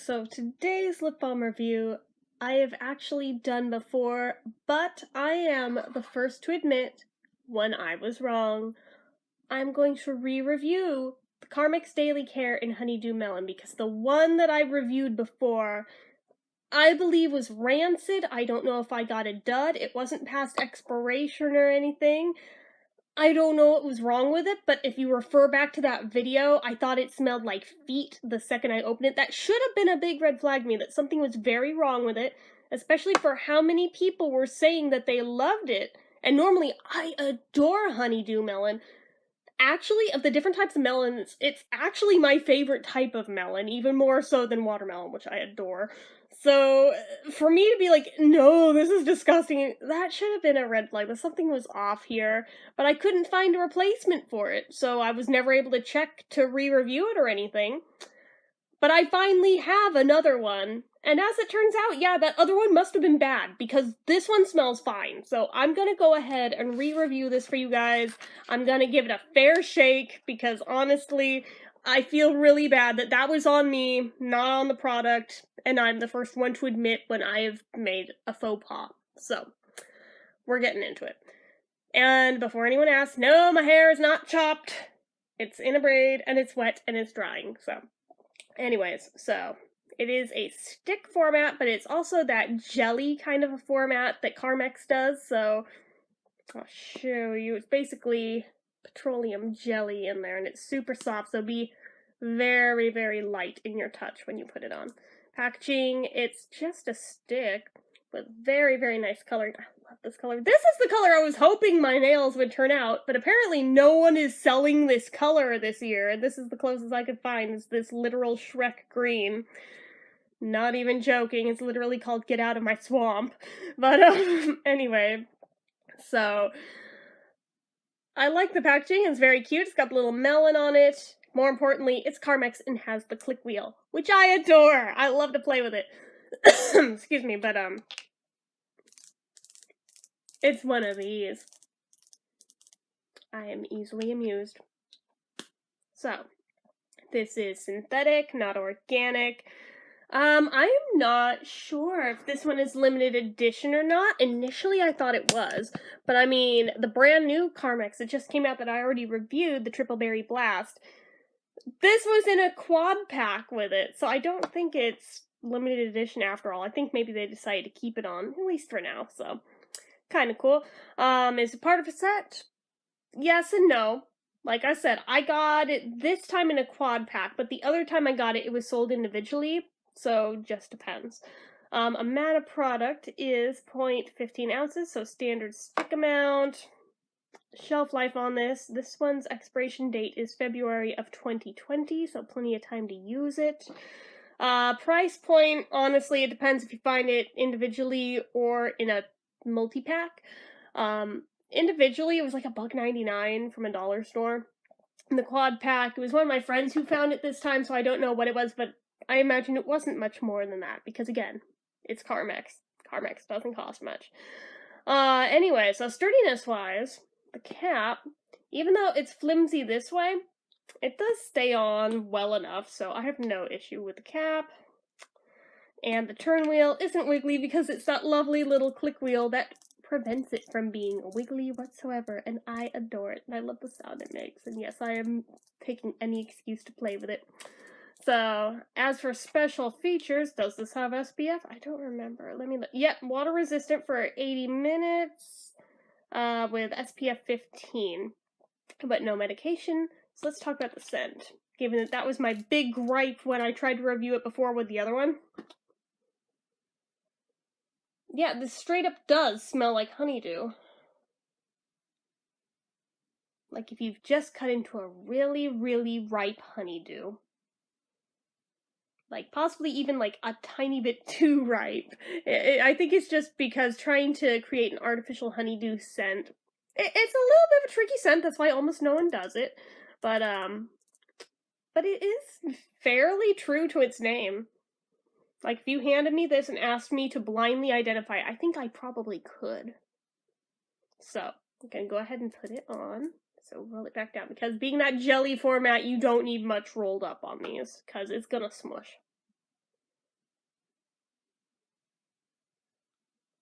So today's lip balm review I have actually done before, but I am the first to admit when I was wrong. I'm going to re-review the Carmex Daily Care in Honeydew Melon because the one that I reviewed before I believe was rancid. I don't know if I got a dud. It wasn't past expiration or anything. I don't know what was wrong with it, but if you refer back to that video, I thought it smelled like feet the second I opened it. That should have been a big red flag to me, that something was very wrong with it, especially for how many people were saying that they loved it. And normally, I adore Honeydew Melon. Actually, of the different types of melons, it's actually my favorite type of melon, even more so than watermelon, which I adore. So, for me to be like, no, this is disgusting, that should have been a red flag, that something was off here, but I couldn't find a replacement for it, so I was never able to check to re-review it or anything. But I finally have another one, and as it turns out, yeah, that other one must have been bad, because this one smells fine. So I'm gonna go ahead and re-review this for you guys. I'm gonna give it a fair shake, because honestly, I feel really bad that that was on me, not on the product, and I'm the first one to admit when I have made a faux pas. So, we're getting into it. And before anyone asks, no, my hair is not chopped. It's in a braid, and it's wet, and it's drying, so. Anyways, so it is a stick format, but it's also that jelly kind of a format that Carmex does, so I'll show you. It's basically petroleum jelly in there, and it's super soft, so be very, very light in your touch when you put it on. Packaging, it's just a stick with very, very nice coloring. I love this color. This is the color I was hoping my nails would turn out, but apparently no one is selling this color this year, and this is the closest I could find, is this literal Shrek green. Not even joking, it's literally called Get Out of My Swamp. But, anyway, so I like the packaging, it's very cute, it's got the little melon on it. More importantly, it's Carmex and has the click wheel, which I adore! I love to play with it. Excuse me, but, it's one of these. I am easily amused. So, this is synthetic, not organic. I'm not sure if this one is limited edition or not. Initially, I thought it was, but I mean, the brand new Carmex that just came out that I already reviewed, the Triple Berry Blast, this was in a quad pack with it, so I don't think it's limited edition after all. I think maybe they decided to keep it on, at least for now, so kind of cool. Is it part of a set? Yes and no. Like I said, I got it this time in a quad pack, but the other time I got it, it was sold individually, so just depends. A matte product is 0.15 ounces, so standard stick amount. Shelf life on this one's expiration date is February of 2020, so plenty of time to use it. Price point, honestly, it depends if you find it individually or in a multi-pack. Individually, it was like $1.99 from a dollar store. In the quad pack, it was one of my friends who found it this time, so I don't know what it was, but I imagine it wasn't much more than that, because again, it's Carmex. Carmex doesn't cost much. Anyway, so sturdiness-wise, the cap, even though it's flimsy this way, it does stay on well enough, so I have no issue with the cap. And the turn wheel isn't wiggly because it's that lovely little click wheel that prevents it from being wiggly whatsoever, and I adore it, and I love the sound it makes, and yes, I am taking any excuse to play with it. So, as for special features, does this have SPF? I don't remember. Let me look. Yep, water resistant for 80 minutes, with SPF 15, but no medication. So let's talk about the scent, given that that was my big gripe when I tried to review it before with the other one. Yeah, this straight up does smell like honeydew. Like if you've just cut into a really, really ripe honeydew. Like, possibly even, like, a tiny bit too ripe. I think it's just because trying to create an artificial honeydew scent, it's a little bit of a tricky scent, that's why almost no one does it. But it is fairly true to its name. Like, if you handed me this and asked me to blindly identify it, I think I probably could. So, I'm gonna go ahead and put it on. So, roll it back down, because being that jelly format, you don't need much rolled up on these, because it's gonna smush.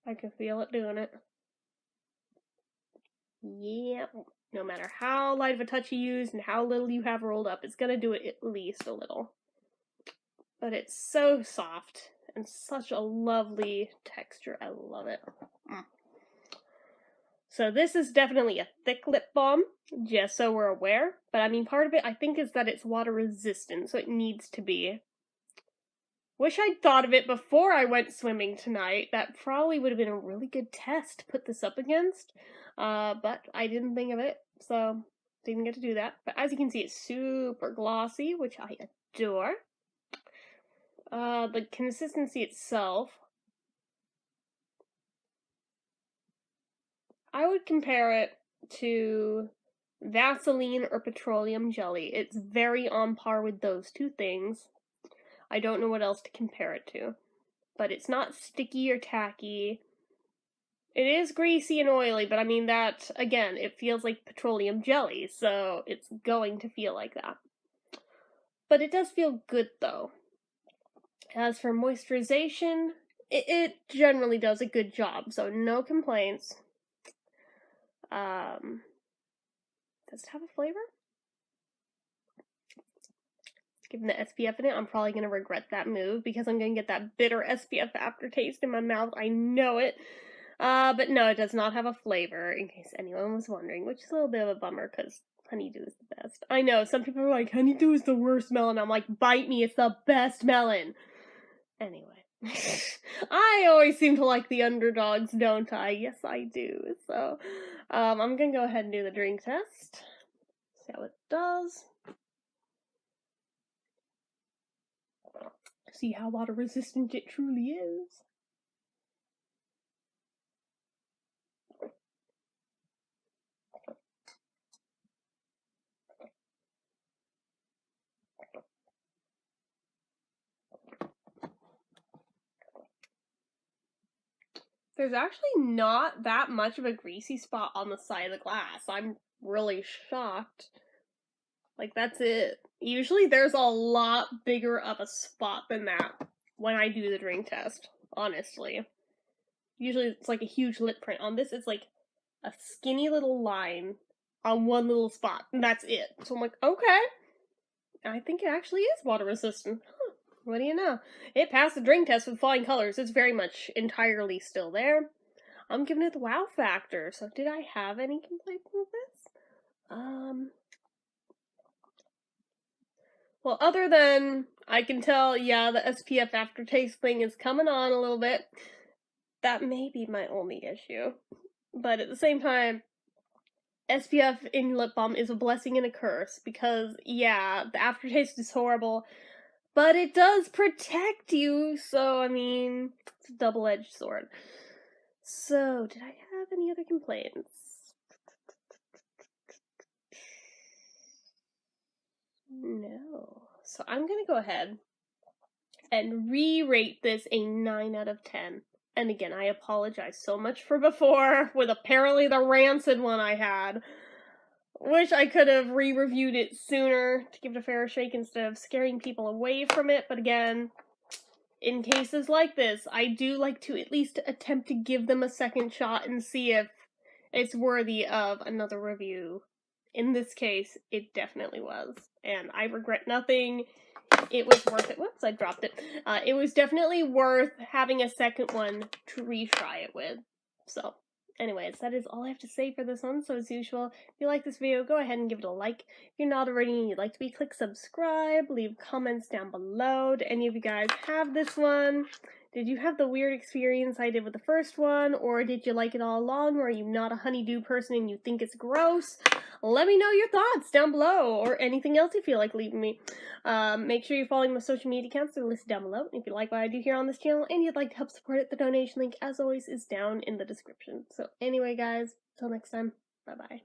I can feel it doing it. Yeah. No matter how light of a touch you use and how little you have rolled up, it's gonna do it at least a little. But it's so soft and such a lovely texture. I love it. So this is definitely a thick lip balm, just so we're aware. But I mean, part of it, I think, is that it's water resistant, so it needs to be. Wish I'd thought of it before I went swimming tonight. That probably would have been a really good test to put this up against. But I didn't think of it, so didn't get to do that. But as you can see, it's super glossy, which I adore. The consistency itself, I would compare it to Vaseline or petroleum jelly. It's very on par with those two things. I don't know what else to compare it to. But it's not sticky or tacky. It is greasy and oily, but I mean that, again, it feels like petroleum jelly, so it's going to feel like that. But it does feel good, though. As for moisturization, it generally does a good job, so no complaints. Does it have a flavor? Given the SPF in it, I'm probably going to regret that move because I'm going to get that bitter SPF aftertaste in my mouth. I know it. But no, it does not have a flavor, in case anyone was wondering, which is a little bit of a bummer because Honeydew is the best. I know, some people are like, Honeydew is the worst melon. I'm like, bite me, it's the best melon. Anyway. I always seem to like the underdogs, don't I? Yes, I do. So, I'm gonna go ahead and do the drink test. See how it does. See how water resistant it truly is. There's actually not that much of a greasy spot on the side of the glass. I'm really shocked. Like, that's it. Usually there's a lot bigger of a spot than that when I do the drink test, honestly. Usually it's like a huge lip print. On this, it's like a skinny little line on one little spot, and that's it. So I'm like, okay. I think it actually is water resistant. Huh. What do you know? It passed the drink test with flying colors. It's very much entirely still there. I'm giving it the wow factor. So did I have any complaints with this? Well, other than I can tell, yeah, the SPF aftertaste thing is coming on a little bit. That may be my only issue. But at the same time, SPF in lip balm is a blessing and a curse because, yeah, the aftertaste is horrible, but it does protect you, so, I mean, it's a double-edged sword. So, did I have any other complaints? No. So I'm gonna go ahead and re-rate this a 9 out of 10. And again, I apologize so much for before, with apparently the rancid one I had. Wish I could have re-reviewed it sooner to give it a fair shake instead of scaring people away from it, but again, in cases like this, I do like to at least attempt to give them a second shot and see if it's worthy of another review. In this case, it definitely was, and I regret nothing. It was worth it. Whoops, I dropped it. It was definitely worth having a second one to retry it with. So, anyways, that is all I have to say for this one. So, as usual, if you like this video, go ahead and give it a like. If you're not already and you'd like to be, click subscribe. Leave comments down below. Do any of you guys have this one? Did you have the weird experience I did with the first one? Or did you like it all along? Or are you not a honeydew person and you think it's gross? Let me know your thoughts down below, or anything else you feel like leaving me. Make sure you're following my social media accounts. They're listed down below. If you like what I do here on this channel and you'd like to help support it, the donation link, as always, is down in the description. So anyway, guys, till next time, bye-bye.